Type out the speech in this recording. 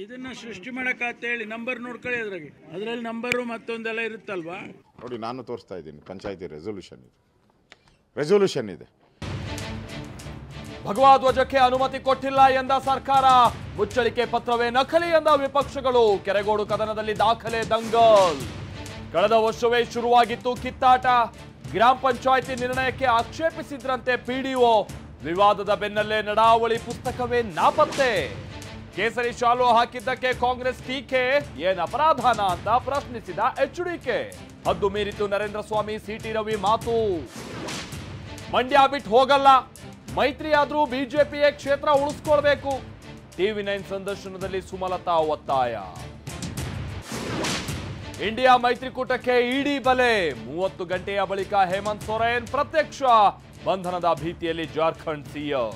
ಇದನ್ನ ಸೃಷ್ಟಿ ಮಾಡಕ್ಕೆ ಹೇಳಿ ನಂಬರ್ ನೋಡ್ಕೊಳ್ಳಿ ಅದರಲ್ಲಿ ನಂಬರು ಮತ್ತೊಂದೆಲ್ಲ ಇರುತ್ತಲ್ವಾ ನೋಡಿ. ನಾನು ತೋರಿಸ್ತಾ ಇದ್ದೀನಿ ಪಂಚಾಯತಿ ರೆಸೊಲ್ಯೂಷನ್ ಇದೆ. ಭಗವಾ ಧ್ವಜಕ್ಕೆ ಅನುಮತಿ ಕೊಟ್ಟಿಲ್ಲ ಎಂದ ಸರ್ಕಾರ, ಮುಚ್ಚಳಿಕೆ ಪತ್ರವೇ ನಕಲಿ ಎಂದ ವಿಪಕ್ಷಗಳು. ಕೆರೆಗೋಡು ಕದನದಲ್ಲಿ ದಾಖಲೆ ದಂಗಲ್. ಕಳೆದ ವರ್ಷವೇ ಶುರುವಾಗಿತ್ತು ಕಿತ್ತಾಟ. ಗ್ರಾಮ ಪಂಚಾಯಿತಿ ನಿರ್ಣಯಕ್ಕೆ ಆಕ್ಷೇಪಿಸಿದ್ರಂತೆ ಪಿಡಿಒ. ವಿವಾದದ ಬೆನ್ನಲ್ಲೇ ನಡಾವಳಿ ಪುಸ್ತಕವೇ ನಾಪತ್ತೆ. ಕೇಸರಿ ಶಾಲು ಹಾಕಿದ್ದಕ್ಕೆ ಕಾಂಗ್ರೆಸ್ ಟೀಕೆ. ಏನ್ ಅಪರಾಧನ ಅಂತ ಪ್ರಶ್ನಿಸಿದ ಎಚ್ಡಿಕೆ. ಹದ್ದು ಮೀರಿತು ನರೇಂದ್ರ ಸ್ವಾಮಿ, ಸಿಟಿ ರವಿ ಮಾತು. ಮಂಡ್ಯ ಬಿಟ್ಟು ಹೋಗಲ್ಲ, ಮೈತ್ರಿ ಆದ್ರೂ ಬಿಜೆಪಿಯೇ ಕ್ಷೇತ್ರ ಉಳಿಸ್ಕೊಳ್ಬೇಕು. ಟಿವಿ9 ಸಂದರ್ಶನದಲ್ಲಿ ಸುಮಲತಾ ಒತ್ತಾಯ. ಇಂಡಿಯಾ ಮೈತ್ರಿಕೂಟಕ್ಕೆ ಇಡಿ ಬಲೆ. 30 ಗಂಟೆಯ ಬಳಿಕ ಹೇಮಂತ್ ಸೊರೇನ್ ಪ್ರತ್ಯಕ್ಷ. ಬಂಧನದ ಭೀತಿಯಲ್ಲಿ ಜಾರ್ಖಂಡ್ ಸಿಎಂ.